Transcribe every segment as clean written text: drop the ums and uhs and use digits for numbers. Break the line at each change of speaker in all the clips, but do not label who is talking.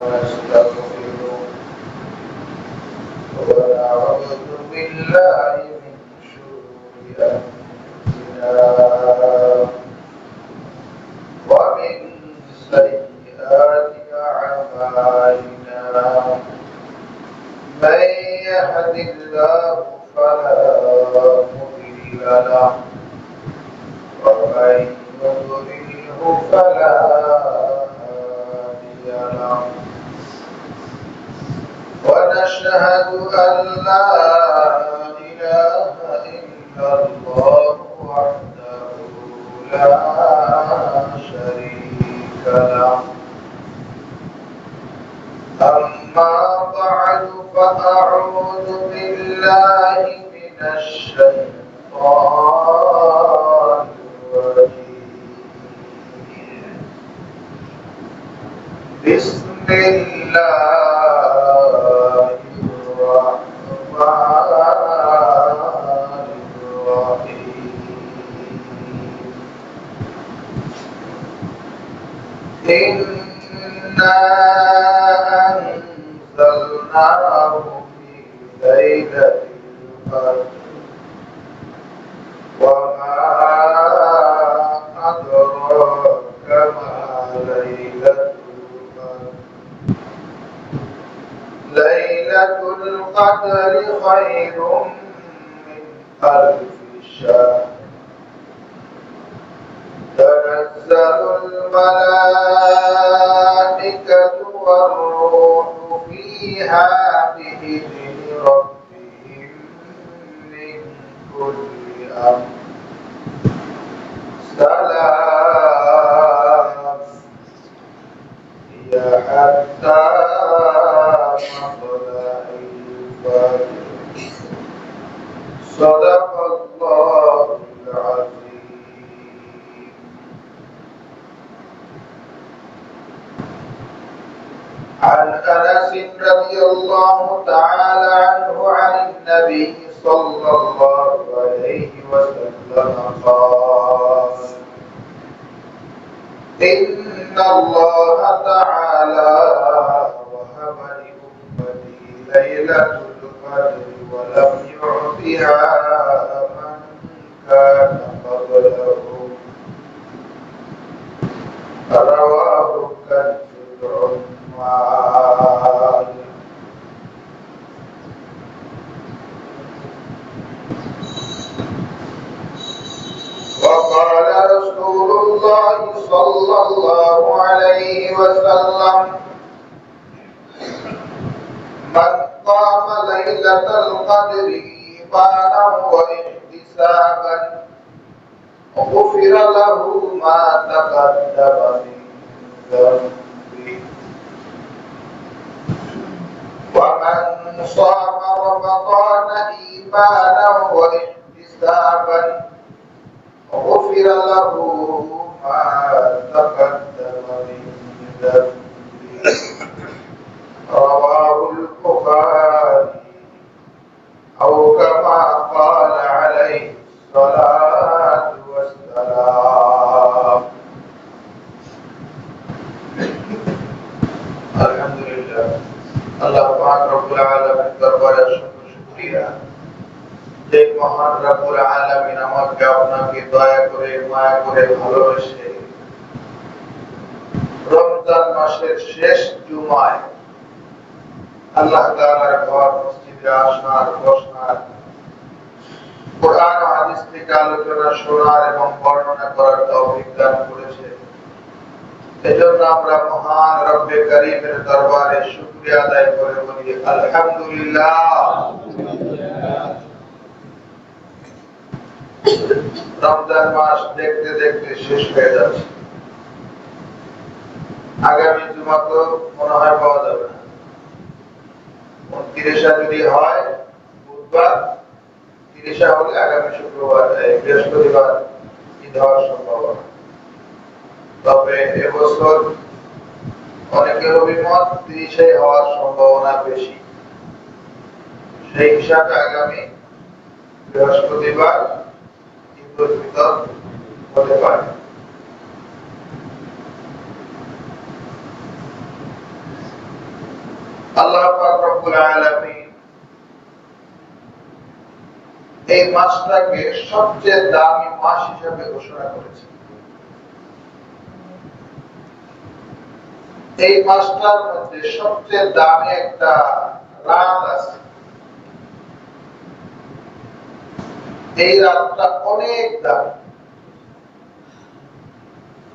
ونستغفره ونعوذ بالله من شرور أنفسنا ومن سيئات أعمالنا من يهد الله فلا مضل له ومن يضلله فلا هادي له ونشهد أن لا إله إلا الله وحده لا شريك له أما بعد فأعوذ بالله من الشيطان الرجيم بسم الله الرحمن الرحيم إنا أنزلناه في ليلة القدر وما أدراك ما ليلة القدر ليلة القدر خير من ألف شهر تنزل الملائكة والروح فيها بإذن ربهم من كل أمر سلام هي حتى مطلع الفجر صدق الله العظيم. عن أنس رضي الله تعالى عنه عن النبي صلى الله عليه وسلم قال إن الله تعالى وهب لأمتي ليلة القدر ولم يعطها من كان قبلهم رواه كنز العمال. وقال رسول الله صلى الله عليه وسلم من قام ليلة القدر إيمانا واحتسابا غفر له ما تقدم من ذنبه ومن صام رمضان إيمانا واحتسابا غفر له ما تقدم من ذنبه رواه البخاري أو كما قال عليه الصلاة والسلام. الحمد لله আল্লাহ পাক রব্বুল আলামিন দরবারে শুকরিয়া যে মহান রব্বুল আলামিন আমাকে আপনাকে দয়া করে মায়া করে ভালোবেসে রমজান মাসের শেষ জুমায় আল্লাহ তাআলার ঘর মসজিদে আসার বসার কোরআন ও হাদিস থেকে আলোচনা শোনার এবং বর্ণনা করার তৌফিক দান করেছে। এজন্য আমরা মহান রব্বে কারীমের দরবারে শুকরিয়া আদায় করে বলি আলহামদুলিল্লাহ। রমজান মাস দেখতে দেখতে শেষ হয়ে যাচ্ছে। আগামী জুমা তো মনে হয় পাওয়া যাবে না। 29 যদি হয় বুধবার, 30 হলে আগামী শুক্রবার বৃহস্পতিবার ঈদ হওয়ার সম্ভাবনা। তবে এবছর অনেকের অভিমত 30 হওয়ার সম্ভাবনা বেশি। সেই হিসাবে আগামী বৃহস্পতিবার ঈদ উল ফিতর হতে পারে। আল্লাহ পাক রব্বুল আলামিন এই মাসটাকে সবচেয়ে দামি মাস হিসেবে ঘোষণা করেছেন। এই মাসটার মধ্যে সবচেয়ে দামি একটা রাত আছে। এই রাতটা অনেক দামি।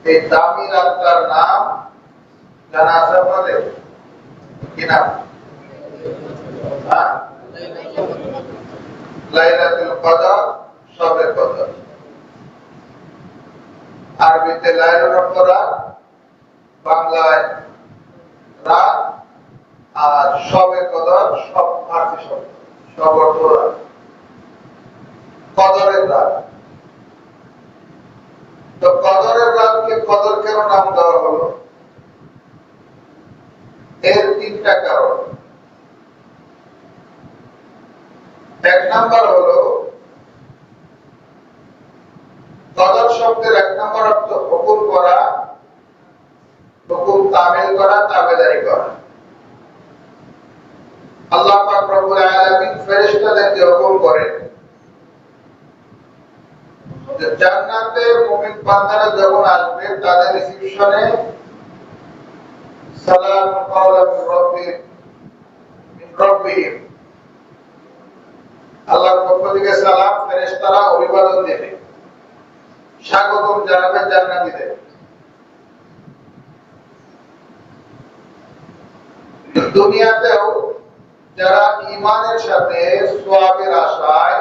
এই দামি রাতটার নাম জানা আছে আপনাদের? কি নাম? লাইলাতুল কদর, শবে কদর। আরবিতে লাইলুল কদর, বাংলায় রাত, আর শবে কদর সব ফার্সি শব্দ, সব অর্থ রাত, কদরের রাত। তো কদরের রাতকে কদর কেন নাম দেওয়া হলো? এর তিনটা কারণ। এক নাম্বার হলো, কদর শব্দের এক নাম্বার অর্থ হুকুম করা, হুকুম তামিল করা, তাবেদারি করা। আল্লাহ পাক রব্বুল আলামিন ফেরেশতাদেরকে হুকুম করেন যে জান্নাতে মুমিন বান্দারা যখন আসবে তাদের রিসিপশনে সালাম কাওলাম মিন রাব্বিহিম, আল্লাহর পক্ষ থেকে সালাম, ফেরেশতারা অভিবাদন দেবে, স্বাগতম জানাবে জান্নাতীদের। দুনিয়াতেও যারা ঈমানের সাথে সওয়াবের আশায়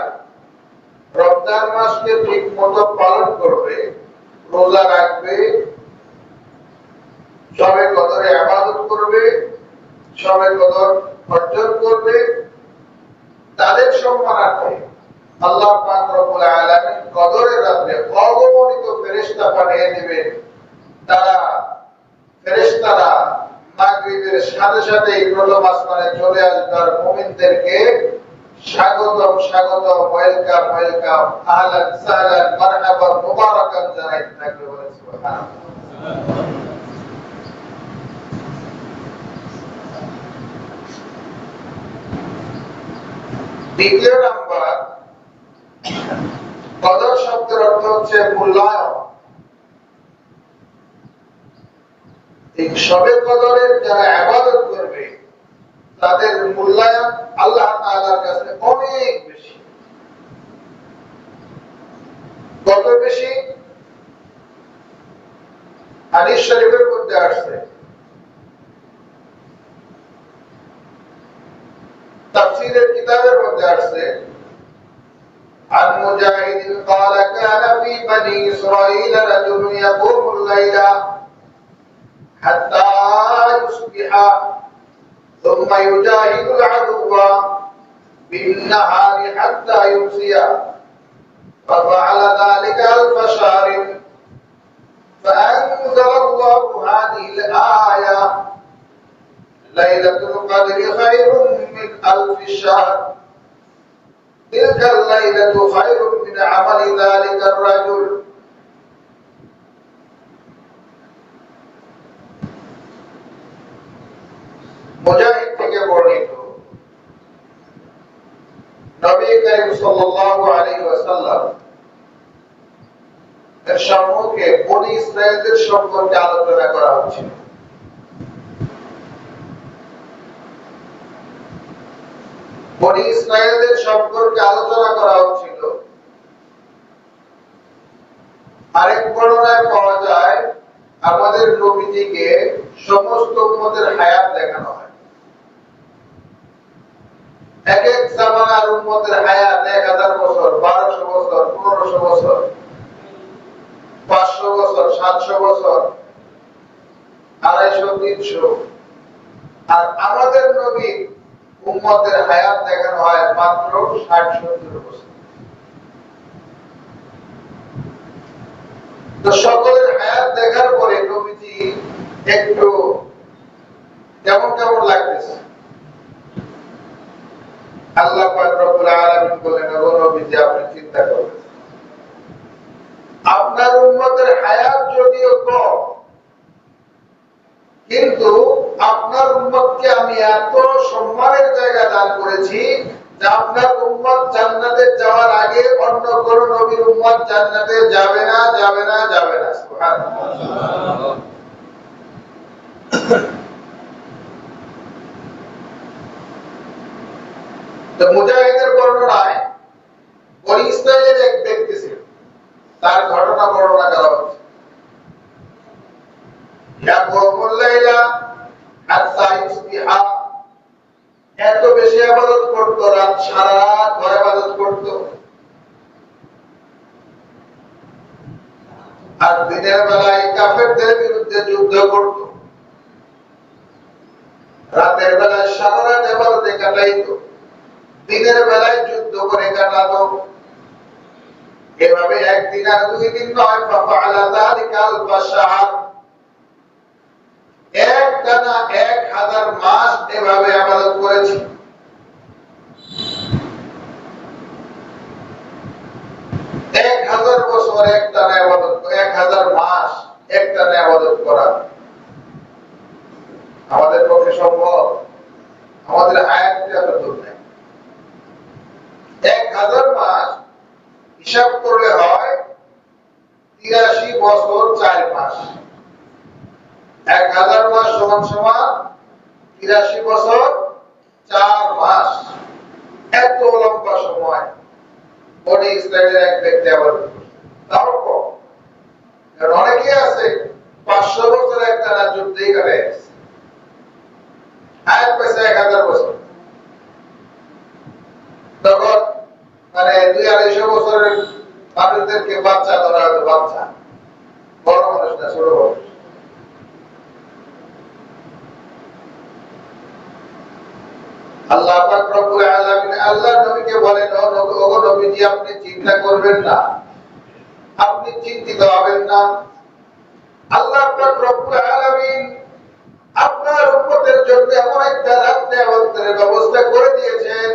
রমজান মাসকে ঠিকমতো পালন করবে, রোজা রাখবে, শবে কদরে ইবাদত করবে, শবে কদর অর্জন করবে, তাদের সম্মানার্থে আল্লাহ পাক রব্বুল আলামিন কদরের রাতে অগণিত ফেরেশতা পাঠিয়ে দিবেন। ফেরেশতারা মাগরিবের সাথে সাথে প্রথম আসমানে চলে আসবে আর মুমিনদেরকে স্বাগতম স্বাগতম, ওয়েলকাম ওয়েলকাম, আহলান সাহলান, মারহাবান, মুবারাকান জানাইতে থাকবে। বলেন সুবহানাল্লাহ। দ্বিতীয় নাম্বার, কদর শব্দের অর্থ হচ্ছে মূল্যায়ন। এই শবে কদরের যারা ইবাদত করবে তাদের মূল্যায়ন আল্লাহ তাআলার কাছে অনেক বেশি। কত বেশি? হাদিস শরীফের মধ্যে আসছে, তাফসীরের কিতাবের মধ্যে আসছে, عن مجاهد قال كان في بني إسرائيل رجل يقوم الليل حتى يصبح ثم يجاهد العدو بالنهار حتى يمسي ففعل ذلك 1000 شهر فأنزل الله هذه الآية ليلة القدر خير من 1000 شهر تلك الليلة خير من عمل ذلك الرجل। মুজাহিদ থেকে বর্ণিত, নবী করিম সাল্লাল্লাহু আলাইহি ওয়াসাল্লাম এর সম্মুখে বনী ইসরাঈলদের সম্পর্কে আলোচনা করা হচ্ছিল। বনী ইসরাঈলদের সম্পর্কে আলোচনা করা হচ্ছিল। আরেক বর্ণনায় পাওয়া যায় আমাদের নবীজিকে সমস্ত উম্মতের হায়াত দেখানো হয়। এক এক জামানার উম্মতের হায়াত 1000 বছর, 1200 বছর, 1500 বছর, 500 বছর, 700 বছর, 250, 300। আর আমাদের নবী উম্মতের হায়াত দেখানো হয় মাত্র 60-70 বছর। তো সকলের হায়াত দেখার পরে নবীজি একটু কেমন কেমন লাগতেছে। আল্লাহ পাক রব্বুল আলামিন বলেন, ও নবীজি আপনি চিন্তা করুন, আপনার উম্মতের হায়াত যদিও কম, কিন্তু আপনার উম্মতকে আমি এত সম্মানের জায়গা দান করেছি যে আপনার উম্মত জান্নাতে যাওয়ার আগে অন্য কোন নবীর উম্মত জান্নাতে যাবে না যাবে না যাবে না। সুবহানাল্লাহ। তো মুজাহিদের বর্ণনায় বনি ইসরাইলের এক ব্যক্তি ছিল, তার ঘটনা বর্ণনা করা হচ্ছে। এত বেশি ইবাদত করতো, রাত সারা রাত ঘরে ইবাদত করতো, আর দিনের বেলায় কাফেরদের বিরুদ্ধে যুদ্ধ করতো, রাতের বেলায় সারা রাত ইবাদতে কাটাইতো, দিনের বেলায় যুদ্ধ করে কাটাতো। এভাবে একদিন আর দুই দিন নয়, ফাআলা যালিকা আল-বাশার, একটানা 1000 মাস এভাবে ইবাদত করেছি। এক 1000 বছর একটানা ইবাদত, 1000 মাস একটানা ইবাদত করা আমাদের পক্ষে সম্ভব? আমাদের হায়াতে এত দূর নেই। 1000 মাস হিসাব করলে হয় 83 বছর 4 মাস। 1000 মাস সমান সমান 83 বছর 4 মাস। এত লম্বা সময় বনি ইসরায়েলের এক ব্যক্তি আবার তাও কম। কারণ অনেকে আছে 500 বছর একটানা যুদ্ধেই কাটায় গেছে, হায়াত পেয়েছে 1000 বছর। তখন মানে 200-250 বছরের মানুষদেরকে বাচ্চা ধরা হতো, বাচ্চা, বড় মানুষ না, ছোট মানুষ। আল্লাহ পাক রব্বুল আলামিন আল্লাহর নবীকে বলেন, ও নবীজি আপনি চিন্তা করবেন না, আপনি চিন্তিত হবেন না। আল্লাহ পাক রব্বুল আলামিন আপনার উম্মতের জন্য এমন একটা রাত্রে ইবাদতের ব্যবস্থা করে দিয়েছেন,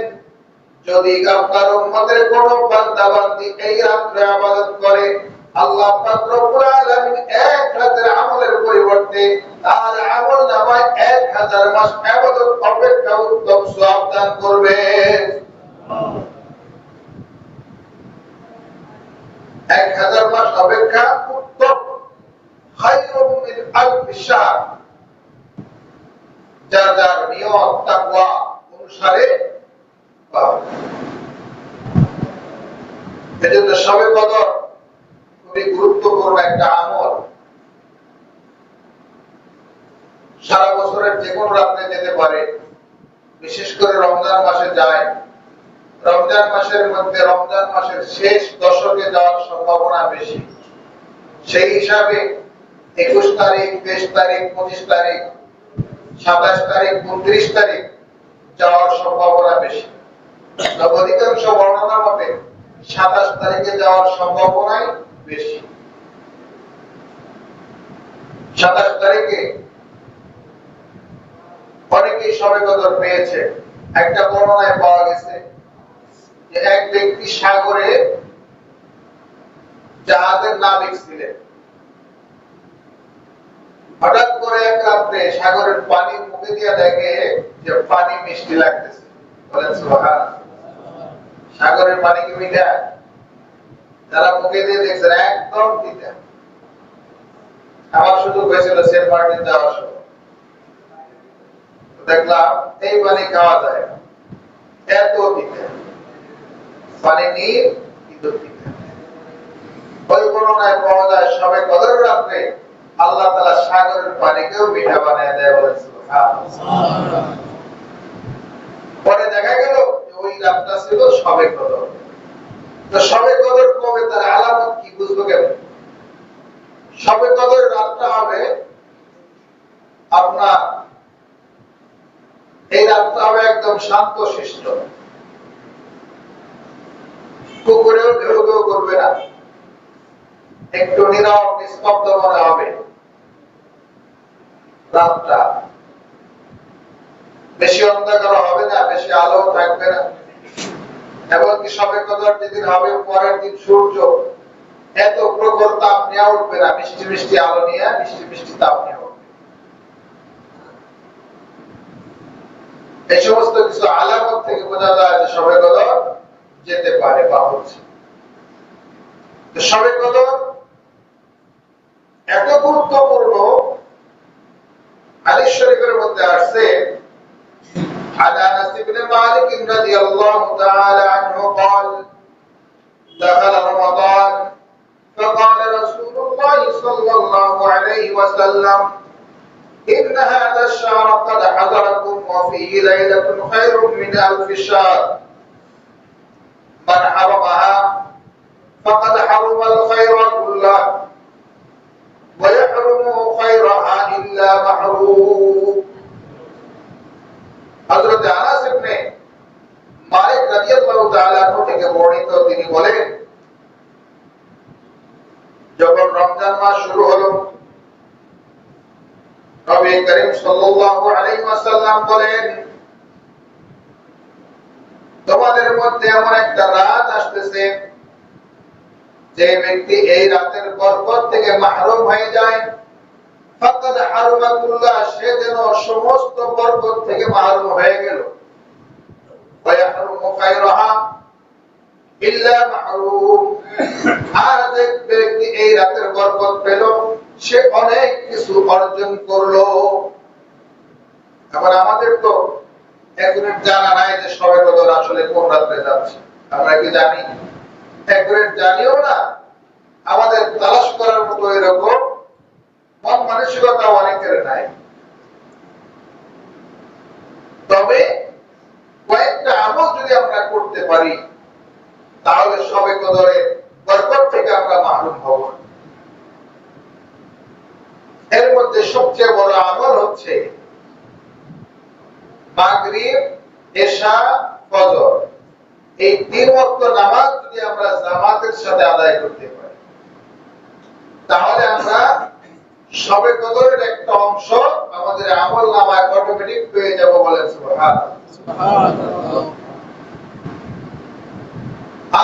যদি আপনার উম্মতের কোন বান্দা বান্দি এই রাত্রে ইবাদত করে, আল্লাহ পাক রব্বুল আলামিন এক রাতের আমলের পরিবর্তে তার আমলনামায় 1000 মাস ইবাদত অপেক্ষা উত্তম সওয়াব দান করবেন। 1000 মাস অপেক্ষা উত্তম, খায়রুম মিন আলফ শাহর। যার যার নিয়ত তাকওয়া অনুসারে পাবে। এজন্য শবে কদর খুবই গুরুত্বপূর্ণ একটা আমল। সারা বছরের যে কোনো রাতে যেতে পারে, বিশেষ করে রমজান মাসে যায়। রমজান মাসের মধ্যে রমজান মাসের শেষ দশকে যাওয়ার সম্ভাবনা বেশি। সেই হিসাবে 21 তারিখ, 23 তারিখ, 25 তারিখ, 27 তারিখ, 29 তারিখ যাওয়ার সম্ভাবনা বেশি। তবে অধিকাংশ বর্ণনা মতে 27 তারিখে যাওয়ার সম্ভাবনাই বেশি। 27 তারিখে অনেকেই শবে কদর পেয়েছে। একটা বর্ণনায় পাওয়া গেছে যে এক ব্যক্তি সাগরে জাহাজের নাবিক ছিলেন। হঠাৎ করে এক রাত্রে সাগরের পানি মুখে দিয়ে দেখে যে পানি মিষ্টি লাগতেছে। বলেন সুবহানাল্লাহ। সাগরের পানি কি মিঠা? যারা মুখে দিয়ে দেখছেন একদম তিতা। আমার শুধু হয়েছিল সেন্ট মার্টিন যাওয়ার সময়, দেখলাম এই পানি খাওয়া যায় না, এত তিতা। পানি নীল কিন্তু তিতা। ওই বর্ণনায় পাওয়া যায় শবে কদরের রাতে আল্লাহ তাআলা সাগরের পানিকেও মিঠা বানিয়ে দেয়। বলেন সুবহানাল্লাহ। পরে দেখা গেল যে ওই রাতটা ছিল শবে কদর। তো শবে কদর কবে, তার আলামত কি, বুঝবো কেমন? শবে কদর রাতটা হবে আপনার, এই রাতটা হবে একদম শান্ত শিষ্ট, কুকুরেও ঘেউ ঘেউ করবে না, একটু নীরব নিস্তব্ধ মনে হবে রাতটা। বেশি অন্ধকার হবে না, বেশি আলো থাকবে না। এমনকি শবে কদর যেদিন হবে পরের দিন সূর্য এত প্রখর তাপ নিয়ে উঠবে না, মিষ্টি মিষ্টি আলো নিয়ে, মিষ্টি মিষ্টি তাপ নিয়ে উঠবে। এই সমস্ত কিছু আলামত থেকে বোঝা যায় যে শবে কদর যেতে পারে বা হচ্ছে। তো শবে কদর এত গুরুত্বপূর্ণ, হাদিস শরীফের মধ্যে আসছে عن انس بن مالك رضي الله تعالى عنه قال دخل رمضان فقال رسول الله صلى الله عليه وسلم إن هذا الشهر قد حضركم وفيه ليلة خير من ألف شهر من حرمها فقد حرم الخير كله ويحرم خيرها إلا محروم। হযরত আনাস ইবনে মালিক রাদিয়াল্লাহু তাআলা থেকে বর্ণিত, তিনি বলেন যখন রমজান মাস শুরু হলো, নবী করিম সাল্লাল্লাহু আলাইহি ওয়াসাল্লাম বলেন তোমাদের মধ্যে এমন একটা রাত আসতেছে যে ব্যক্তি এই রাতের বরকত থেকে মাহরুম হয়ে যায়, ফাকাদ হারামা কুল্লাহ, সে যেন সমস্ত বরকত থেকে মাহরুম হয়ে গেল। ওয়া ইয়াহরুমু খায়রাহা ইল্লা মাহরুম, আর যে ব্যক্তি এই রাতের বরকত পেল সে অনেক কিছু অর্জন করলো। এখন আমাদের তো এখন জানা নাই যে শবে কদর আসলে কোন রাতে যাচ্ছে, আমরা কি জানি? একবারে জানিও না, আমাদের তালাশ করার মতো এরকম মন মানসিকতা অনেকের নাই। তবে কয়েকটা আমল যদি আমরা করতে পারি তাহলে শবে কদরের বরকত থেকে আমরা মাহরুম হব। এর মধ্যে সবচেয়ে বড় আমল হচ্ছে মাগরিব, এশা, ফজর, এই 3 ওয়াক্ত নামাজ যদি আমরা জামাতের সাথে আদায় করতে পারি তাহলে আমরা শবে কদরের একটা অংশ আমাদের আমলনামায় অটোমেটিক পেয়ে যাব, বলেন সুবহানাল্লাহ।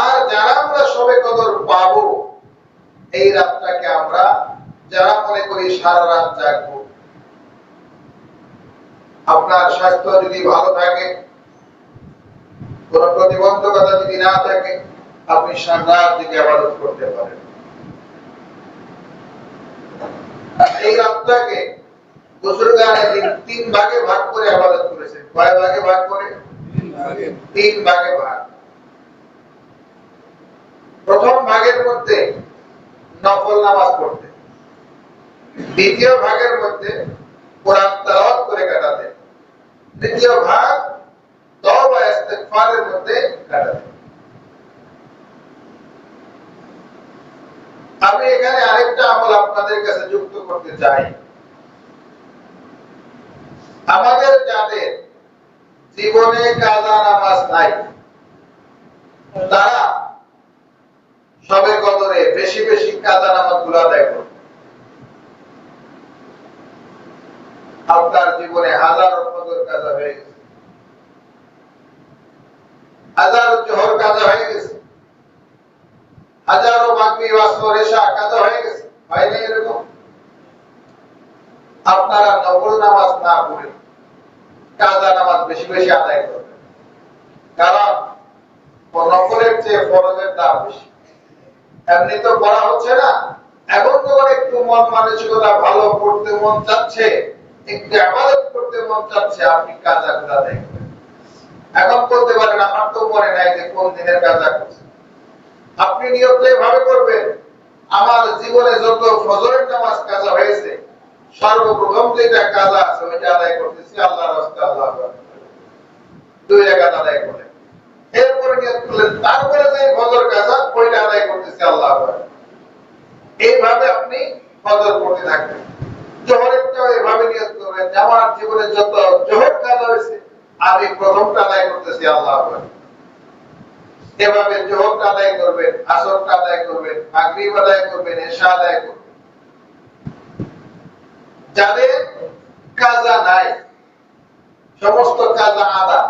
আর যারা আমরা শবে কদর পাবো এই রাতটাকে আমরা যারা মনে করি সারা রাত জাগবো, আপনার স্বাস্থ্য যদি ভালো থাকে, কোন প্রতিবন্ধকতা যদি না থাকে, আপনি সারা রাত জেগে ইবাদত করতে পারেন। এই রাতটাকে বুজুর্গানে 3 ভাগে ভাগ করে ইবাদত করেছেন। কয় ভাগে ভাগ করে? 3 ভাগে ভাগ। প্রথম ভাগের মধ্যে নফল নামাজ পড়তে, দ্বিতীয় ভাগের মধ্যে কোরআন তেলাওয়াত করে কাটাতে, তৃতীয় ভাগ তওবা ইস্তিগফারের মধ্যে কাটাতে। আমি এখানে আরেকটা আমল আপনাদের কাছে যুক্ত করতে চাই। আমাদের যাদের জীবনে কাজা নামাজ নাই তারা শবে কদরে বেশি বেশি কাজা নামাজগুলো আদায় করবে। আপনার জীবনে হাজারো ফজর কাজা হয়ে গেছে, হাজারো জোহর কাজা হয়ে গেছে, হাজারো মাগরিব, আসর, এশা কাজা হয়ে গেছে, হয় না এরকম? আপনারা নফল নামাজ না পড়ে কাজা নামাজ বেশি বেশি আদায় করবেন, কারণ নফলের চেয়ে ফরজের দাম বেশি। এমনি তো পড়া হচ্ছে না, এখন যখন একটু মন মানসিকতা ভালো, করতে মন চাচ্ছে, একটু ইবাদত করতে মন চাচ্ছে, আপনি কাজাগুলো আদায় করেন। এখন বলতে পারেন আমার তো মনে নাই যে কোন দিনের কাজা করছে। আপনি নিয়ত এভাবে করবেন, আমার জীবনে যত ফজরের নামাজ কাজা হয়েছে সর্বপ্রথম যেটা কাজা আছে ওইটা আদায় করতেছি আল্লাহর রাস্তায়, আল্লাহ আকবার 2 রাকাত আদায় করে, এরপরে নিয়ত করলেন তারপরে যে ফজর কাজা ওইটা আদায় করতেছি আল্লাহ আকবার। এইভাবে আপনি ফজর পড়তে থাকবেন। জোহরেরটাও এভাবে নিয়ত করবেন যে আমার জীবনে যত জোহর কাজা হয়েছে আমি প্রথমটা আদায় করতেছি আল্লাহ আকবার। এভাবে জোহরটা আদায় করবেন, আসরটা আদায় করবেন, মাগরিব আদায় করবেন, এশা আদায় করবেন। যাদের কাজা নাই, সমস্ত কাজা আদা,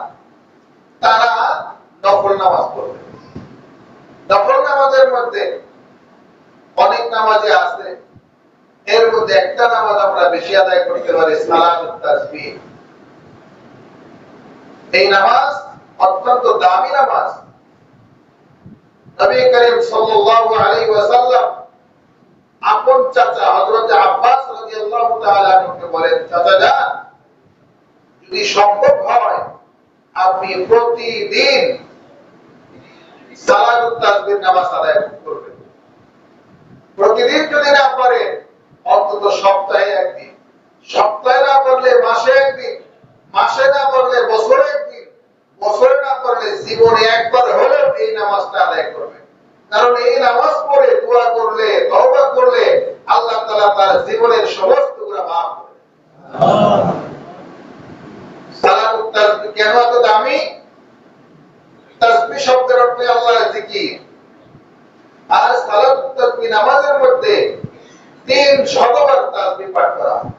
তারা নফল নামাজ পড়বে। নফল নামাজের মধ্যে অনেক নামাজে আছে, এর মধ্যে একটা নামাজ আমরা বেশি আদায় করতে পারি, সালাতুত তাসবিহ। এই নামাজ অত্যন্ত দামি নামাজ। নবী করিম সাল্লাল্লাহু আলাইহি ওয়াসাল্লাম আপন চাচা হযরত আব্বাস রাদিয়াল্লাহু তাআলা আনহুকে বলেন, চাচা যান, যদি সম্ভব হয় আপনি প্রতিদিন সালাতুত তাসবিহ নামাজ আদায় করবেন। প্রতিদিন যদি না পারেন অন্তত সপ্তাহে একদিন, সপ্তাহে না পারলে মাসে একদিন, মাসে না পারলে বছরে একদিন, বছরে না পারলে জীবনে একবার হলেও এই নামাজটা আদায় করবেন। কারণ এই নামাজ পড়ে দোয়া করলে, তওবা করলে আল্লাহ তাআলা তার জীবনের সমস্ত গুনাহ মাফ করে দেন। সালাতুত তাসবিহ কেন এত দামি? তাসবিহ শব্দের অর্থ আল্লাহর জিকির। আর সালাতুত তাসবিহ নামাজের মধ্যে 300 বার তাসবিহ পাঠ করা হয়।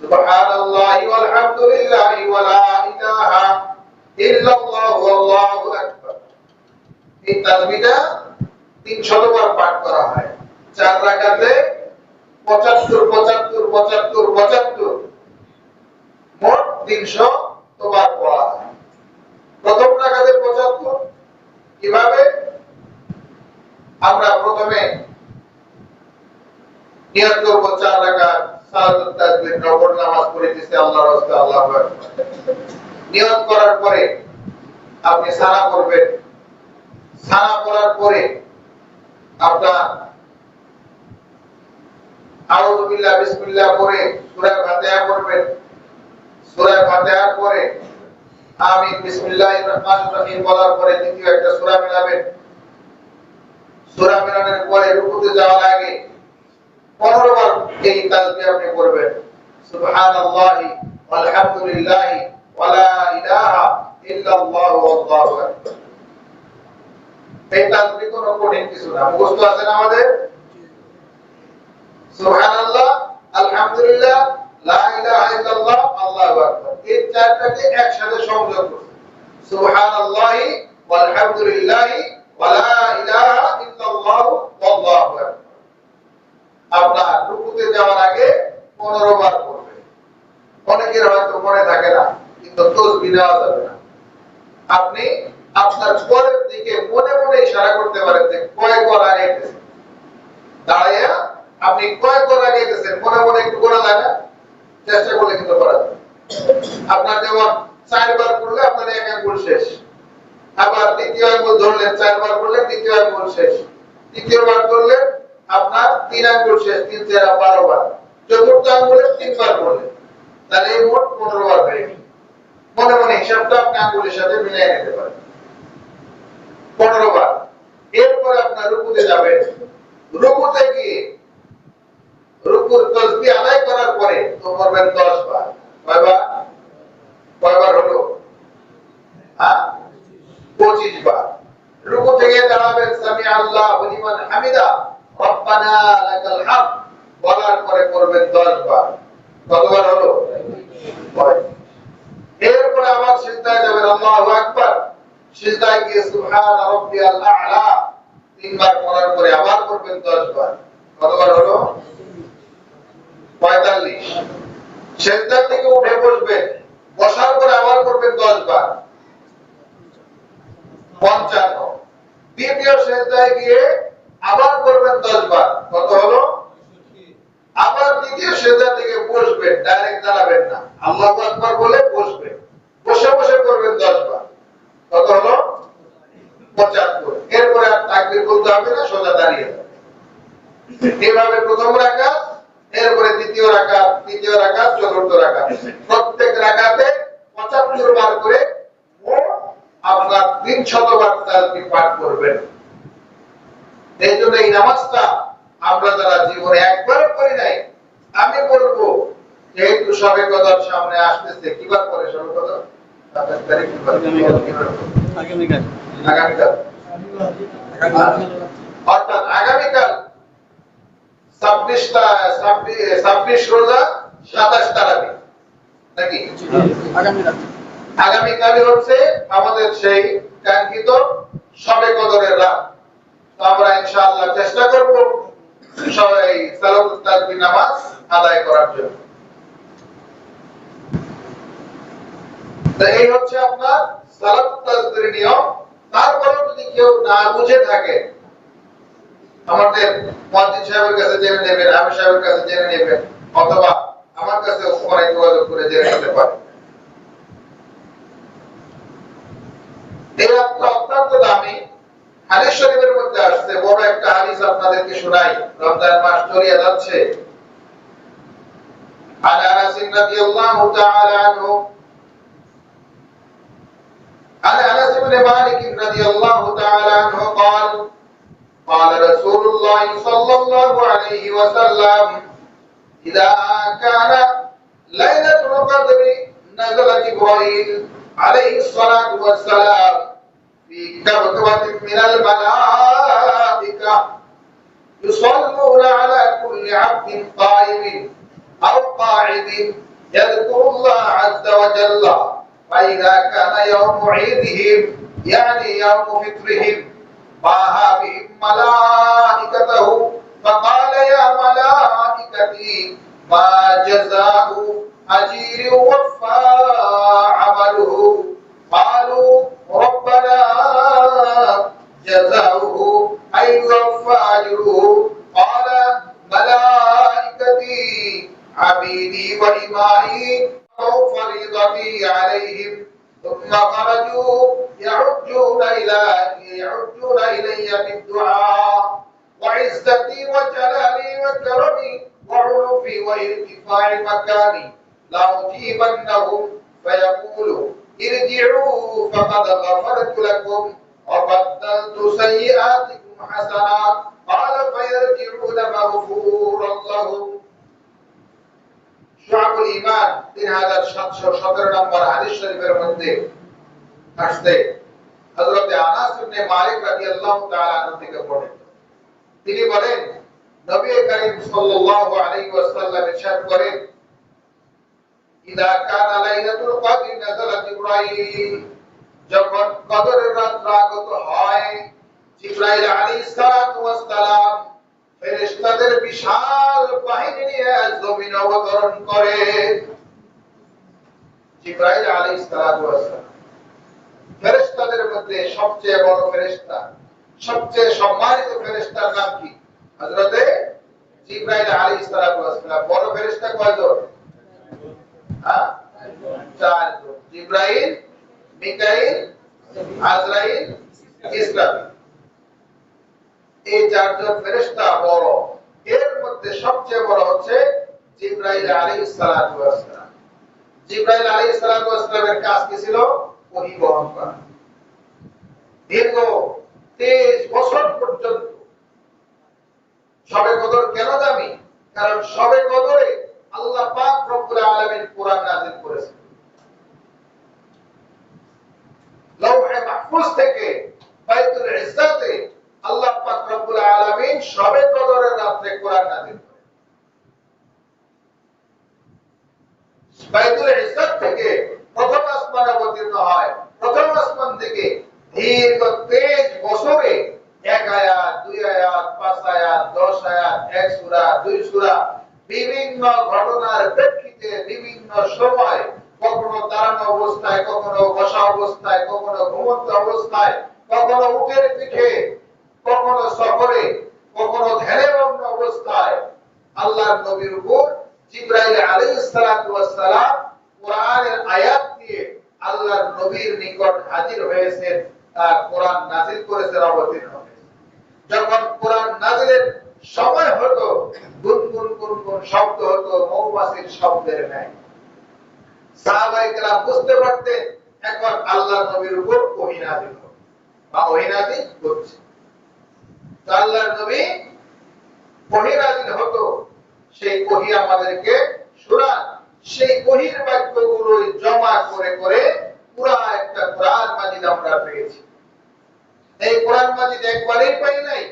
সুবহানাল্লাহি ওয়াল হামদুলিল্লাহি ওয়া লা ইলাহা ইল্লাল্লাহু আল্লাহু আকবার। এই তাসবিহটা 300 বার পাঠ করা হয়। 4 রাকাতে 75 75 75 75 মোট 300 বার পড়া হয়। প্রথম রাকাতে 75 কিভাবে? আমরা প্রথমে নিয়ত করব 4 রাকাত সালাতুত তাসবিহ নফল নামাজ পড়িতেছি আল্লাহর রাস্তায়, আল্লাহু আকবার। নিয়ত করার পরে আপনি সানা করবেন। সানা করার পরে আপনার আউযু বিল্লাহ বিসমিল্লাহ পড়ে সূরা ফাতিহা পড়বেন। সূরা ফাতিহার পরে আমিন বিসমিল্লাহির রহমানির রহিম বলার পরে দ্বিতীয় একটা সূরা মিলাবেন। সূরা মিলানোর পরে রুকুতে যাওয়ার আগে 15 বার এই তাসবিহ আপনি পড়বেন। সুবহানাল্লাহি ওয়াল হামদুলিল্লাহি ওয়া লা ইলাহা ইল্লাল্লাহু আল্লাহু আকবার। এই তাসবিহ কোনো কঠিন কিছু না, মুখস্থ আছে না আমাদের? সুবহানাল্লাহ, আলহামদুলিল্লাহ, লা ইলাহা ইল্লাল্লাহ, আল্লাহু আকবার। এই চারটাকে একসাথে সংযোগ করুন। সুবহানাল্লাহি ওয়াল হামদুলিল্লাহি ওয়া লা ইলাহা ইল্লাল্লাহু আল্লাহু আকবার। আপনার রুকুতে যাওয়ার আগে 15 বার পড়বেন। অনেকের হয়তো মনে থাকে না, কিন্তু তাসবিহ নেওয়া যাবে না। আপনি আপনার পরের দিকে মনে মনে ইশারা করতে পারেন যে কয় কর আগে গেছে। দাঁড়াইয়া আপনি কয় কর আগে গেছেন মনে মনে একটু করা যায় না? চেষ্টা করলে কিন্তু করা যায়। আপনার যেমন 4 বার পড়লে আপনার এক আঙ্গুল শেষ। আবার দ্বিতীয় আঙ্গুল ধরলেন, 4 বার পড়লে দ্বিতীয় আঙ্গুল শেষ। তৃতীয় বার করলে আপনার 3 আঙ্গুল শেষ, 3 4 12 বার। চতুর্থ আঙ্গুলে 3 বার পড়লেন, তাহলে মোট 15 বার হয়ে গেল। মনে মনে হিসাবটা আপনি আঙ্গুলের সাথে মিলিয়ে নিতে পারেন। 15 বার। এরপর আপনার রুকুতে যাবেন। রুকুতে গিয়ে রুকুর তাসবিহ আদায় করার পরে তো করবেন 10 বার। কয়বার? কয়বার হলো? 25 বার। রুকু থেকে দাঁড়াবেন, সামি আল্লাহু লিমান হামিদা, রব্বানা লাকাল হামদ বলার পরে করবেন 10 বার। কতবার হলো? 5। এরপর আবার সিজদায় যাবেন, আল্লাহু আকবার। সিজদায় গিয়ে সুবহান রাব্বিয়াল আ'লা 3 বার পড়ার পরে আবার করবেন 10 বার। কতবার হলো? 45। সিজদা থেকে উঠে বসবেন, বসার পরে আবার করবেন 10 বার। 55। দ্বিতীয় সিজদায় গিয়ে আবার করবেন 10 বার। কত হলো? আবার দ্বিতীয় সিজদা থেকে বসবেন, ডাইরেক্ট দাঁড়াবেন না, আল্লাহু আকবার বলে বসবেন। বসে বসে করবেন 10 বার। কত হলো? 75। এরপরে আর তাকবীর বলতে হবে না, সোজা দাঁড়িয়ে যাবেন। এইভাবে প্রথম রাকাত, এরপরে দ্বিতীয় রাকাত, তৃতীয় রাকাত, চতুর্থ রাকাত, প্রত্যেক রাকাতে 75 বার করে মোট আপনার 300 বার তাসবিহ পাঠ করবেন। এইজন্য এই নামাজটা আমরা যারা জীবনে একবার করি নাই, আমি বলবো যেহেতু শবে কদর সামনে আসতেছে, কিবার পরে শবে কদর? 27 তারিখ আগামীকাল। অর্থাৎ আগামীকাল 26 রোজা, 27 তারাবি নাকি? আগামীকালই হচ্ছে আমাদের সেই কাঙ্ক্ষিত শবে কদরের রাত। তো আমরা ইনশাআল্লাহ চেষ্টা করব সবাই সালাতুত তাসবিহ নামাজ আদায় করার জন্য। তো এই হচ্ছে আপনার সালাত তাসবিহের নিয়ম। তারপরে যদি কেউ না বুঝে থাকে, আমাদের মুয়াজ্জিন সাহেবের কাছে জেনে নেবেন, আমির সাহেবের কাছে জেনে নেবেন, অথবা আমার কাছে ফোনে যোগাযোগ করে জেনে নিতে পারেন। এই অত্যন্ত দামি হাদিস শরীফের মধ্যে আসছে, বড় একটা হাদিস আপনাদেরকে শোনাই। রমজান মাস চলে যাচ্ছে। عن انس رضي الله تعالى عنه عن انس بن مالك رضي الله تعالى عنه قال قال رسول الله صلى الله عليه وسلم اذا كان ليلة القدر نزل جبرائيل عليه الصلاة والسلام في كركبة من الملائكة يصلون على كل عبد قائم أو قاعد يذكر الله عز وجل، فإذا كان يوم عيدهم يعني يوم فطرهم باها بهم ملائكته فقال يا ملائكتي ما جزاء أجير وفى عمله؟ قالوا ربنا جزاؤه أن يوفى أجره. قال ملائكتي عبيدي وإمائي فريضتي عليهم. ثم خرجوا يعجون إلي بالدعاء وعزتي وجلالي وكرمي وعلوفي وارتفاع مكاني لأجيبنهم فيقولوا ارجعوا فقد غفرت لكم وبدلت سيئاتكم حسنات. قال فيرجعون مغفورا لهم. শুআবুল ঈমান 3717 নম্বর হাদিস শরীফের মধ্যে আসছে, হযরত আনাস ইবনে মালিক রাদিয়াল্লাহু তাআলা আনহু থেকে বর্ণিত। তিনি বলেন, নবী করিম সাল্লাল্লাহু আলাইহি ওয়াসাল্লাম ইরশাদ করেন, ইদা কানা লাইলাতুল কদর নাযালা জিবরাইল, যখন কদরের রাত আগত হয়, জিবরাইল আলাইহিস সালাতু ওয়াস সালাম ফেরেশতাদের বিশাল বাহিনী নিয়ে জমিনে অবতরণ করে। জিবরাইল আলাইহিস সালাতু ওয়াস সালাম ফেরেশতাদের মধ্যে সবচেয়ে বড় ফেরেশতা, সবচেয়ে সম্মানিত ফেরেশতার নাম কি? হযরতে জিবরাইল আলাইহিস সালাতু ওয়াস সালাম। বড় ফেরেশতা কয়জন? চারজন। জিবরাইল, মিকাইল, আজরাইল, ইসরাফিল। এই চারজন ফেরেশতা বড়। এর মধ্যে সবচেয়ে বড় হচ্ছে জিবরাইল আলাইহিস সালাতু ওয়াস সালাম। জিবরাইল আলাইহিস সালাতু ওয়াস সালামের কাজ কি ছিল? ওহী বহন করা। দীর্ঘ 23 বছর পর্যন্ত। শবে কদর কেন দামি? কারণ শবে কদরে আল্লাহ পাক রব্বুল আলামিন কোরআন নাযিল করেছেন। লৌহে মাহফুজ থেকে বাইতুল ইজ্জাতে আল্লাহ পাক রব্বুল আলামিন শবে কদরের রাতে কোরআন নাযিল করেন। বাইতুল ইজ্জাত থেকে প্রথম আসমানে অবতীর্ণ হয়। প্রথম আসমান থেকে দীর্ঘ 23 বছরে এক আয়াত, দুই আয়াত, 5 আয়াত, 10 আয়াত, এক সূরা, দুই সূরা, বিভিন্ন ঘটনার প্রেক্ষিতে বিভিন্ন সময়, কখনো দাঁড়ানো অবস্থায়, কখনো বসা অবস্থায়, কখনো ঘুমন্ত অবস্থায়, কখনো উটের পিঠে, কখনো সফরে, কখনো ধ্যানমগ্ন অবস্থায় আল্লাহর নবীর উপর জিবরাইল আলাইহিস সালাতু ওয়াস সালাম কোরআনের আয়াত দিয়ে আল্লাহর নবীর নিকট হাজির হয়েছেন, তার কোরআন নাযিল করেছেন, অবতীর্ণ হয়েছেন। যখন কোরআন নাযিলের সময় হতো, গুনগুন গুনগুন শব্দ হতো, মৌমাছির শব্দের ন্যায়। সাহাবায়ে কেরাম বুঝতে পারতেন এখন আল্লাহর নবীর উপর ওহী নাযিল হবে বা ওহী নাযিল হচ্ছে। আল্লাহর নবী ওহী নাযিল হতো, সেই ওহী আমাদেরকে শোনান। সেই ওহীর বাক্যগুলো জমা করে করে পুরা একটা কোরআন মাজিদ আমরা পেয়েছি। এই কোরআন মাজিদ একবারই পাই নাই,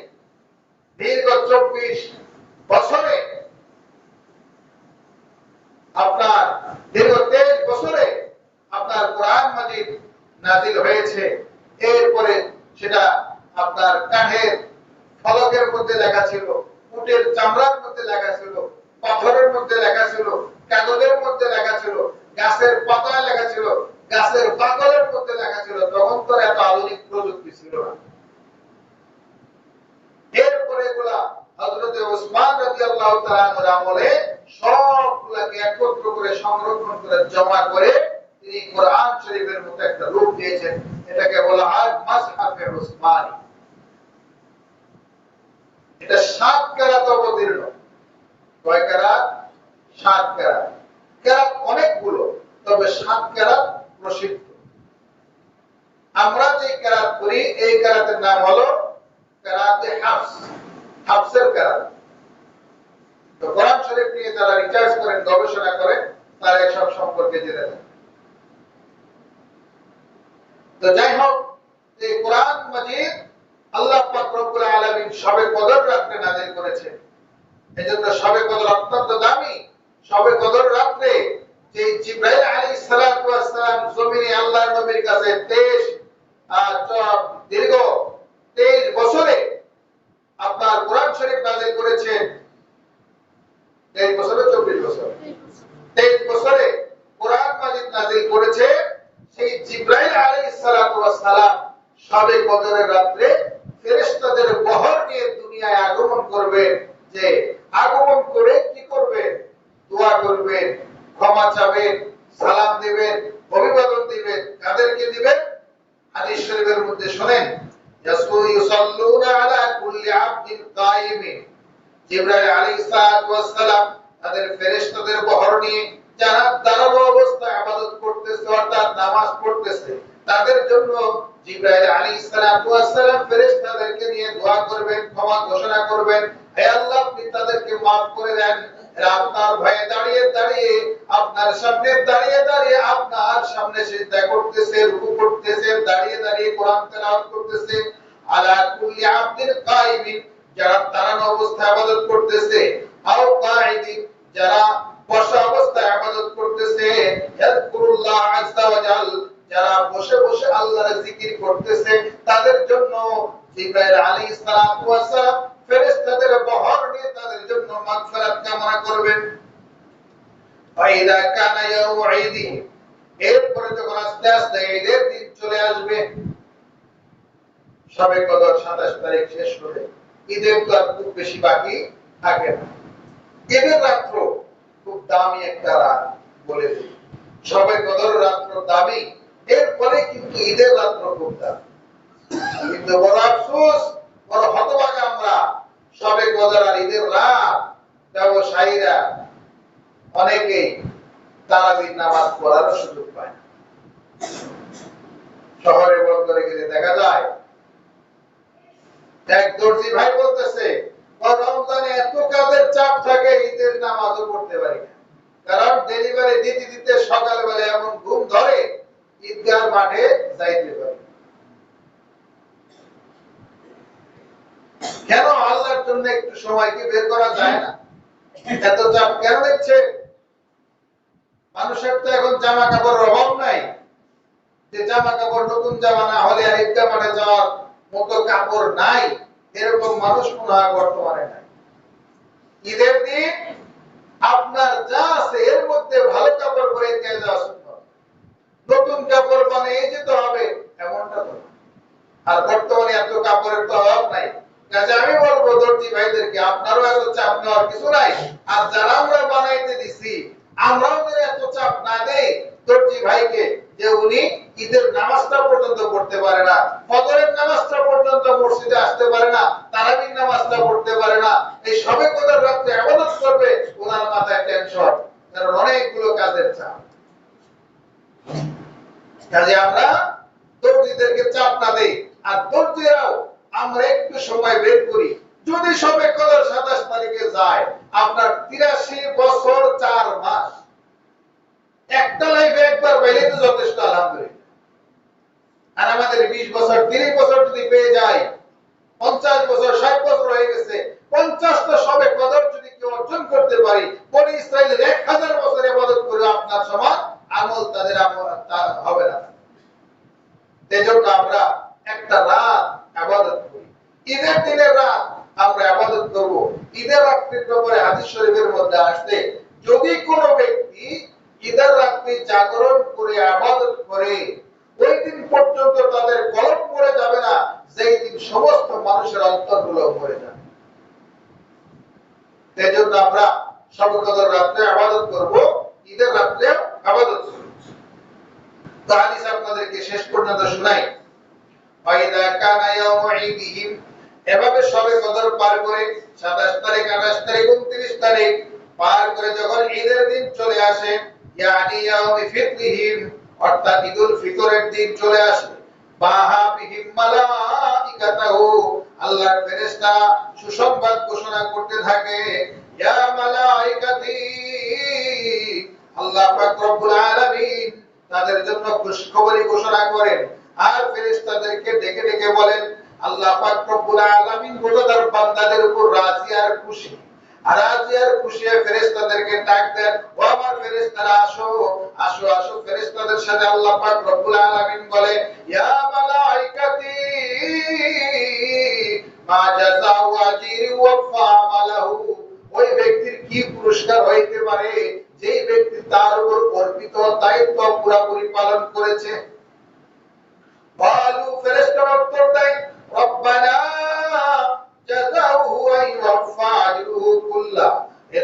দীর্ঘ 24 বছরে, আপনার দীর্ঘ 23 বছরে আপনার কোরআন মাজিদ নাযিল হয়েছে। এরপরে সেটা আপনার কাঠের ফলকের মধ্যে লেখা ছিল, উটের চামড়ার মধ্যে লেখা ছিল, পাথরের মধ্যে লেখা ছিল, কাগজের মধ্যে লেখা ছিল, গাছের পাতায় লেখা ছিল, গাছের বাকলের মধ্যে লেখা ছিল, তখন তো এত আধুনিক প্রযুক্তি ছিল না। এরপরে এগুলা হযরত ওসমান রাদিয়াল্লাহু তাআলা এর আমলে সবগুলাকে একত্র করে সংরক্ষণ করে জমা করে তিনি কোরআন শরীফের মতো একটা রূপ দিয়েছেন। এটাকে বলা হয় মাসহাফে উসমানী। এটা 7 কেরাত অবতীর্ণ। কয় কেরাত? 7 কেরাত। কেরাত অনেকগুলো, তবে 7 কেরাত প্রসিদ্ধ। আমরা যে কেরাত করি এই কেরাতের নাম হলো কেরাতে হাফস, হাফসের কেরাত। তো কোরআন শরীফ নিয়ে যারা রিসার্চ করেন, গবেষণা করেন, তারা এসব সম্পর্কে জেনে নেন। তো যাই হোক, এই কোরআন মাজিদ আল্লাহ পাক রব্বুল আলামিন শবে কদর রাতে নাযিল করেছেন। এজন্য শবে কদর অত্যন্ত দামি। শবে কদর রাতে যে জিবরাইল আলাইহিস সালাতু ওয়াস সালাম জমিনে আল্লাহর নবীর কাছে দীর্ঘ 23 বছরে আপনার কোরআন শরীফ নাযিল করেছেন। 23 বছরে 24 বছর 23 বছরে কোরআন মাজিদ নাযিল করেছে। সেই জিবরাইল আলাইহিস সালাতু ওয়াস সালাম শবে কদরের রাতে ফেরেশতাদের বহর নিয়ে দুনিয়ায় আগমন করবেন। যে আগমন করে কি করবেন? দোয়া করবেন, ক্ষমা চাবেন, সালাম দিবেন, অভিবাদন দিবেন। কাদেরকে দিবেন? হাদিস শরীফের মধ্যে শুনেন, ইয়াসাল্লুনা আলা কুল্লি আবদিন কায়িমিন। জিবরাইল আলাইহিস সালাতু ওয়াস সালাম তাদের ফেরেশতাদের বহর নিয়ে যারা দাঁড়ানো অবস্থায় ইবাদত করতেছে, অর্থাৎ নামাজ পড়তেছে, তাদের জন্য জিবরাইল আলাইহিস সালাতু ওয়াস সালাম ফেরেশতাদেরকে নিয়ে দোয়া করবেন, ক্ষমা ঘোষণা করবেন, হে আল্লাহ আপনি তাদেরকে maaf করে দেন। আপনার ভয়ে দাঁড়িয়ে দাঁড়িয়ে, আপনার সামনে দাঁড়িয়ে দাঁড়িয়ে, আপনার সামনে সিজদা করতেছে, রুকু করতেছে, দাঁড়িয়ে দাঁড়িয়ে কোরআন তেলাওয়াত করতেছে। আলা কুল্লি আবদিন কায়িমিন, যারা দাঁড়ানো অবস্থায় ইবাদত করতেছে, আও কাঈদিন, যারা বসা অবস্থায় ইবাদত করতেছে, ইয়াযকুরুল্লাহ আযজা ওয়া জাল, যারা বসে বসে আল্লাহর জিকির করতেছে, তাদের জন্য জিবরাইল আলাইহিস সালাতু ওয়াস সালাম ফেরেশতাদের বহর নিয়ে তাদের জন্য মাগফিরাত কামনা করবেন। ফাইদা কানা ইয়াউমু ঈদি, এরপরে যখন আস্তে আস্তে ঈদের দিন চলে আসবে, শবে কদর 27 তারিখ শেষ করে ঈদের তো আর খুব বেশি বাকি থাকে না। ঈদের রাত্র খুব দামি একটা রাত বলে দিই। শবে কদর রাত্র দামি, এরপরে কিন্তু ঈদের রাত্র খুব দামি। কিন্তু বড় আফসোস, বড় হতভাগা আমরা, শবে কদর আর ঈদের রাত ব্যবসায়ীরা অনেকেই তারাবির নামাজ পড়ার সুযোগ পায়। শহরে বন্দরে গেলে দেখা যায় এক দর্জি ভাই বলতেছে, রমজানে এত কাজের চাপ থাকে, ঈদের নামাজও পড়তে পারি না। কারণ ডেলিভারি দিতে দিতে সকালবেলা এমন ঘুম ধরে, ঈদগাহ মাঠে যাইতে পারি। কেন আল্লাহর জন্য একটু সময় কি বের করা যায় না? এত চাপ কেন দিচ্ছে? মানুষের তো এখন জামা কাপড়ের অভাব নাই, যে জামা কাপড় নতুন জামা না হলে আর ঈদগাহ মাঠে যাওয়ার মতো কাপড় নাই, এরকম মানুষ মনে হয় বর্তমানে নাই। ঈদের দিন আপনার যা আছে এর মধ্যে ভালো কাপড় পরে ঈদগাহে যাওয়া সুন্নাত। নতুন কাপড় বানিয়ে যেতে হবে এমনটা তো। আর বর্তমানে এত কাপড়ের তো অভাব নাই। কাজে আমি বলবো দর্জি ভাইদেরকে, আপনারও এত চাপ নেওয়ার কিছু নাই। আর যারা আমরা বানাইতে দিছি, আমরাও যেন এত চাপ না দেই দর্জি ভাইকে, যে উনি ঈদের নামাজটা পর্যন্ত পড়তে পারে না, ফজরের নামাজটা পর্যন্ত মসজিদে আসতে পারে না, তারাবির নামাজটা পড়তে পারে না, এই শবে কদর রাতে ইবাদত করবে, ওনার মাথায় টেনশন, কারণ অনেকগুলো কাজের চাপ। কাজে আমরা দর্জিদেরকে চাপ না দেই, আর দর্জিরাও আমরা একটু সময় বের করি। যদি শবে কদর 27 তারিখে যায়, আপনার 83 বছর 4 মাস, একটা লাইফে একবার পেলে তো যথেষ্ট, আলহামদুলিল্লাহ। আর আমাদের 20 বছর 30 বছর যদি পেয়ে যায়, 50 বছর 60 বছর হয়ে গেছে, 50টা শবে কদর যদি কেউ অর্জন করতে পারি, বনি ইসরাইল 1000 বছর ইবাদত করে আপনার সমান আমল তাদের হবে না। এজন্য আমরা একটা রাত ইবাদত করি, ঈদের দিনের রাত আমরা ইবাদত করব। ঈদের রাত্রির ব্যাপারে হাদিস শরীফের মধ্যে আসছে, যদি কোনো ব্যক্তি ঈদের রাত্রি জাগরণ করে ইবাদত করে করে ওই দিন পর্যন্ত তাদের কলম পড়ে যাবে না, যেই দিন সমস্ত মানুষের অন্তরগুলো মরে যাবে। সেজন্য আমরা শবে কদর রাতে ইবাদত করব, ঈদের রাতে ইবাদত করব। তো হাদিস আপনাদেরকে শেষ পর্যন্ত শোনাই। ফাইদা কানা ইয়াউমু ঈদিহিম, এভাবে শবে কদর পার করে 27 তারিখ, 28 তারিখ, 29 তারিখ পার করে যখন ঈদের দিন চলে আসে, ইয়ানি ইয়াউমি ফিতরিহিম, অর্থাৎ ঈদুল ফিতরের দিন চলে আসে, বাহা বিহিম মালাইকাতাহু, আল্লাহর ফেরেশতা সুসংবাদ ঘোষণা করতে থাকে, ইয়া মালাইকাতি, আল্লাহ পাক রব্বুল আলামিন তাদের জন্য খুশখবরি ঘোষণা করেন। আর ফেরেশতাদেরকে ডেকে ডেকে বলেন, আল্লাহ পাক রব্বুল আলামিন তার বান্দাদের উপর রাজি আর খুশি। আর রাজি আর খুশি ফেরেশতাদেরকে ডাক দেন, ও আমার ফেরেশতারা আসো আসো আসো। ফেরেশতাদের সাথে আল্লাহ পাক রব্বুল আলামিন বলে, ইয়া মালাইকাতি মা জাযাউ আজরি ওয়াফা মালাহু, ওই ব্যক্তির কি পুরস্কার হইতে পারে যেই ব্যক্তি তার উপর অর্পিত দায়িত্ব পুরোপুরি পালন করেছে। قالوا ফেরেশতারা উত্তর দেয়, রব্বানা জাযাউহু ওয়াফা আজরুহু কুল্লা,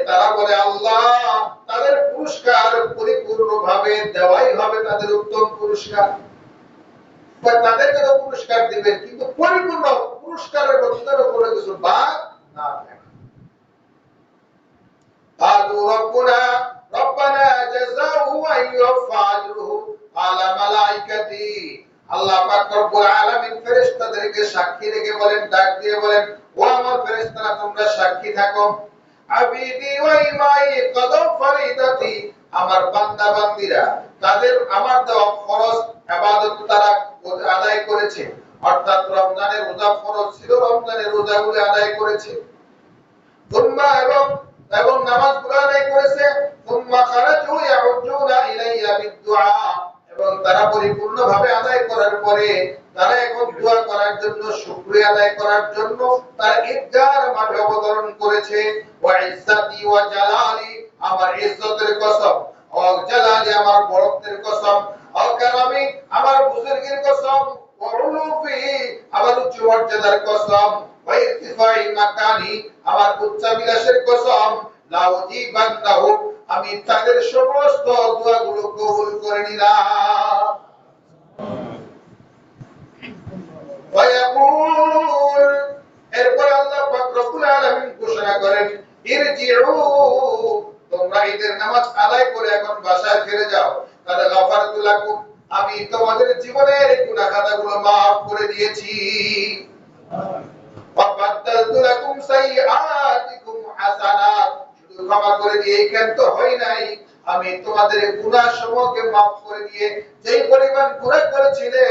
তারা বলে আল্লাহ তাদের পুরস্কার পরিপূর্ণভাবে দেওয়াই হবে তাদের উত্তম পুরস্কার। তাদেরকে তো পুরস্কার দিবেন, কিন্তু পরিপূর্ণ পুরস্কারের মধ্যে কোনো কিছু বাদ না থাকে। قالوا ربنا جزاؤه أن يوفى أجره قال ملائكتي, আল্লাহ পাক রব্বুল আলামিন ফেরেশতাদেরকে সাক্ষী রেখে বলেন, ডাক দিয়ে বলেন, ও আমার ফেরেশতারা তোমরা সাক্ষী থাকো, আবিদি ওয়া ইমাই কদম ফরিদাতি, আমার বান্দা বান্দীরা তাদের আমার দেওয়া ফরজ ইবাদত তারা আদায় করেছে, অর্থাৎ রমজানের রোজা ফরজ ছিল, রমজানের রোজাগুলো আদায় করেছে, তোমরা এবং নামাজগুলো আদায় করেছে, সুম্মা খারাজু ইয়াউজুনা ইলাইয়া বিদুআ, এবং তারা পরিপূর্ণভাবে আদায় করার পরে তারা এখন দোয়া করার জন্য, শুকরিয়া আদায় করার জন্য তারা ঈদগাহর মাঠে অবতরণ করেছে। ওয়া ইজ্জাতি ওয়া জালালি, আমার ইজ্জতের কসম, ও জালালি আমার বড়ত্বের কসম, ও কারামি আমার বুজুর্গের কসম, ওয়া উলুফি আমার উচ্চ মর্যাদার কসম, ওয়া ইরতিফাই মাকানি আমার উচ্চাবিলাসের কসম, লাউজিবান্নাহু আমি তাদের সমস্ত দোয়াগুলো কবুল করে নিলাম। ওয়ায়াকুল, এরপর আল্লাহ পাক রব্বুল আলামিন ঘোষণা করেন, ইরজিউ, তোমরা ঈদের নামাজ আদায় করে এখন বাসায় ফিরে যাও, কাদ গাফারতু লাকুম, আমি তোমাদের জীবনের গুনাহ খাতাগুলো maaf করে দিয়েছি। ওয়া বাদদালতু লাকুম সাইয়্যাতিকুম হাসানাত, শুধু ক্ষমা করে দিয়ে কেন তো হয় নাই, আমি তোমাদের গুনাহ সমূহকে maaf করে দিয়ে যেই পরিমাণ গুনাহ করেছিলে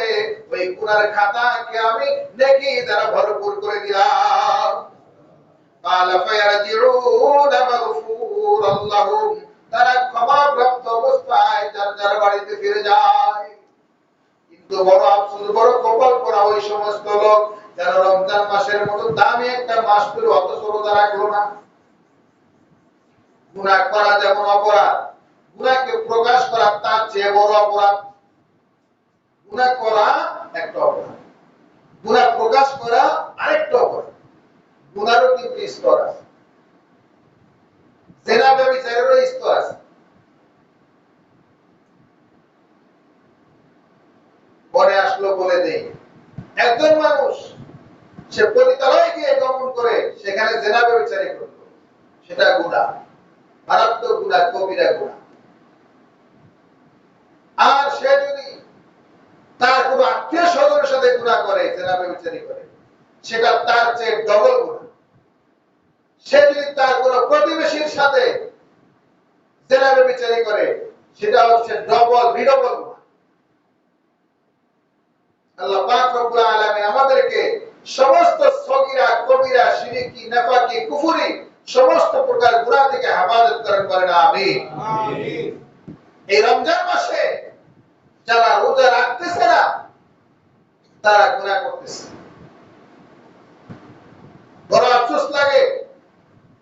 ওই গুনার খাতাকে আমি নেকি দ্বারা ভরপুর করে দিলাম। قال فيرجعون مغفورا لهم, তারা ক্ষমাপ্রাপ্ত অবস্থায় যার যার বাড়িতে ফিরে যায়। কিন্তু বড় আফসোস, বড় কপাল পোড়া ওই সমস্ত লোক যারা রমজান মাসের মতো দামি একটা মাস পেল অথচ রোজা রাখলো না। গুনাহ করা যেমন অপরাধ, গুনাহকে প্রকাশ করা তার চেয়ে বড় অপরাধ। গুনাহ করা একটা অপরাধ, গুনাহ প্রকাশ করা আরেকটা অপরাধ। গুনাহরও কিন্তু স্তর আছে, জেনা ব্যভিচারেরও স্তর আছে। পরে আসলো বলে দেই, একজন মানুষ সে পতিতালয়ে গিয়ে গমন করে সেখানে জেনা ব্যভিচারী করলো, সেটা গুনাহ, মারাত্মক গুনাহ, কবিরা গুনাহ। আর সে যদি তার কোনো আত্মীয় স্বজনের সাথে গুনাহ করে, জেনা ব্যভিচারী করে, সেটা তার চেয়ে ডবল গুনাহ। সে যদি তার কোনো প্রতিবেশীর সাথে জেনা ব্যভিচারী করে, সেটা হচ্ছে ডবল বিডবল গুনাহ। আল্লাহ পাক রব্বুল আলামিন আমাদেরকে সমস্ত সগীরা কবিরা শিরকি নাফাকি কুফরি সমস্ত প্রকার গুনাহ থেকে হেফাজত করেন, বলেন আমিন। আমিন। এই রমজান মাসে যারা রোজা রাখতেছে না তারা গুনাহ করতেছে। বড় আফসোস লাগে,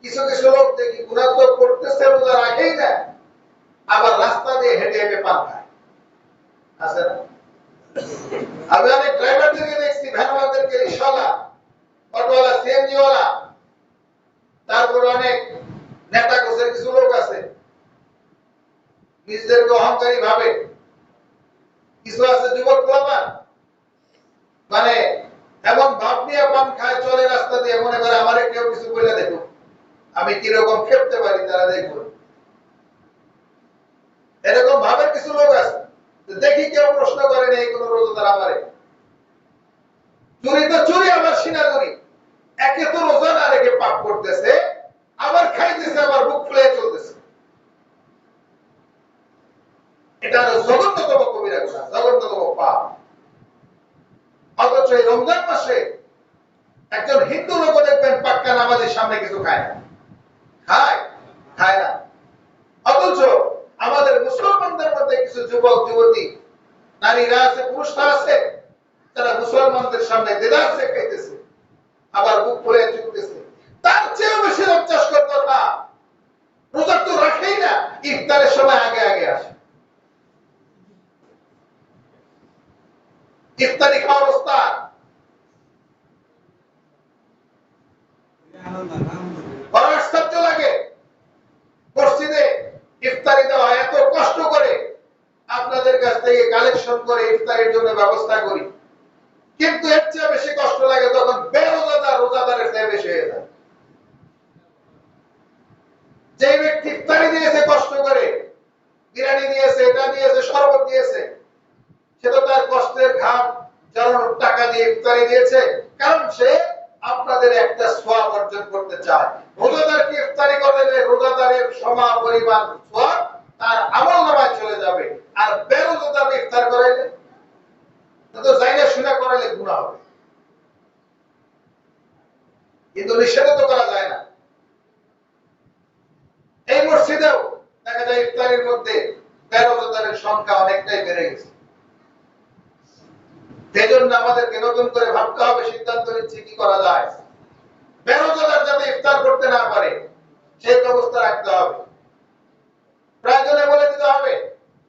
কিছু কিছু লোক দেখি গুনাহ তো করতেছে, রোজা রাখেই না, আবার রাস্তা দিয়ে হেঁটে হেঁটে পান খায়। আছে না? আমি অনেক ড্রাইভারদেরকে দেখছি, ভ্যানওয়ালাদেরকে, রিকশাওয়ালা, অটোওয়ালা, সিএনজি ওয়ালা, তারপর অনেক নেতা গোছের কিছু লোক আছে নিজেদেরকে অহংকারী ভাবে, কিছু আছে যুবক পোলাপান মানে এমন ভাব নিয়ে পান খায়, চলে রাস্তা দিয়ে, মনে করে আমারে কেউ কিছু বলে দেখো আমি কিরকম খেপতে পারি, তারা দেখবো। এরকম ভাবের কিছু লোক আছে, দেখি কেউ প্রশ্ন করে নেই কোন রোজাদার আমারে। চুরি তো চুরি, আবার সিনা চুরি। একে তো রোজা না রেখে পাপ করতেছে, আবার খাইতেছে, আবার বুক ফুলে চলতেছে। এটা জঘন্যতম কবিরা গুনাহ, জঘন্যতম পাপ। অথচ এই রমজান মাসে একজন হিন্দু লোক দেখবেন পাক্কা নামাজের সামনে কিছু খায় না, খায় খায় না। অথচ আমাদের মুসলমানদের মধ্যে কিছু যুবক যুবতী, নারীরা আছে, পুরুষরা আছে, তারা মুসলমানদের সামনে দেদারসে খাইতেছে, আবার বুক ফুলে চলতেছে। তার চেয়েও বেশি লজ্জাস্কর কথা, রোজা তো রাখেই না, ইফতারের সময় আগে আগে আসে। ইফতারি খাওয়ার অবস্থা বড় আশ্চর্য লাগে। মসজিদে ইফতারি দেওয়া এত কষ্ট করে আপনাদের কাছ থেকে কালেকশন করে ইফতারের জন্য ব্যবস্থা করি, কিন্তু এর চেয়ে বেশি কষ্ট লাগে যখন বেরোজাদার রোজাদারের চেয়ে বেশি হয়ে যায়। যে ব্যক্তি ইফতারি দিয়েছে কষ্ট করে, বিরিয়ানি দিয়েছে, এটা দিয়েছে, শরবত দিয়েছে, সে তো তার কষ্টের ঘাম ঝরানোর টাকা দিয়ে ইফতারি দিয়েছে, কারণ সে আপনাদের একটা সওয়াব অর্জন করতে চায়। রোজাদারকে ইফতারি করলে রোজাদারের সমা পরিমাণ সওয়াব তার আমলনামায় চলে যাবে, আর বেরোজাদার ইফতার করাইলে তো জায়গা শুনে করাইলে গুনাহ হবে। কিন্তু নিষেধ তো করা যায় না। এই মসজিদেও দেখা যায় ইফতারের মধ্যে বেরোজাদারের সংখ্যা অনেকটাই বেড়ে গেছে। সেজন্য আমাদেরকে নতুন করে ভাবতে হবে, সিদ্ধান্ত নিচ্ছে কি করা যায়। বেরোজাদার যাতে ইফতার করতে না পারে সেই ব্যবস্থা রাখতে হবে। প্রয়োজনে বলে দিতে হবে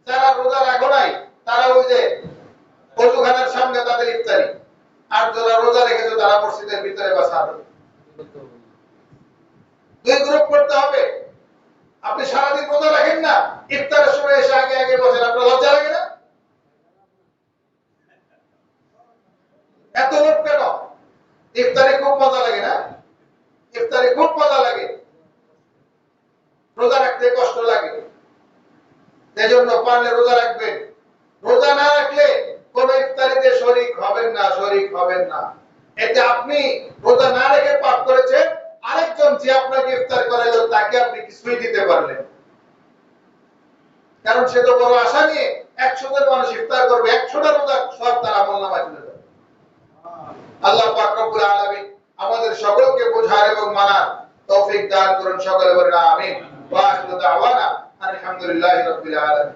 যারা রোজা রাখো নাই তারা ওই যে ওযুখানার সামনে তাদের ইফতারি, আর যারা রোজা রেখেছে তারা মসজিদের ভিতরে বা ছাদে। দুই গ্রুপ করতে হবে। আপনি সারাদিন রোজা রাখেন না, ইফতারের সময় এসে আগে আগে বসেন, আপনার লজ্জা লাগে না? এত লোক কেন? ইফতারে খুব মজা লাগে না? ইফতারে খুব মজা লাগে, রোজা রাখতে কষ্ট লাগে। সেজন্য পারলে রোজা রাখবেন। রোজা না রাখলে কোন ইফতারিতে শরীক হবেন না, শরীক হবেন না। এতে আপনি রোজা না রেখে পাপ করেছেন, আরেকজন যে আপনাকে ইফতার করাইলো তাকে আপনি কিছুই দিতে পারলেন, কারণ সে তো বড় আশা নিয়ে 100 জন মানুষ ইফতার করবে, 100টা রোজা সব তার আমলনামায় চলে যাবে। আল্লাহ পাক রব্বুল আলামিন আমাদের সকলকে বোঝার এবং মানার তৌফিক দান করুন। সকলে বলেন আমিন। ওয়া আখিরু দাওয়ানা আলহামদুলিল্লাহি রাব্বিল আলামিন।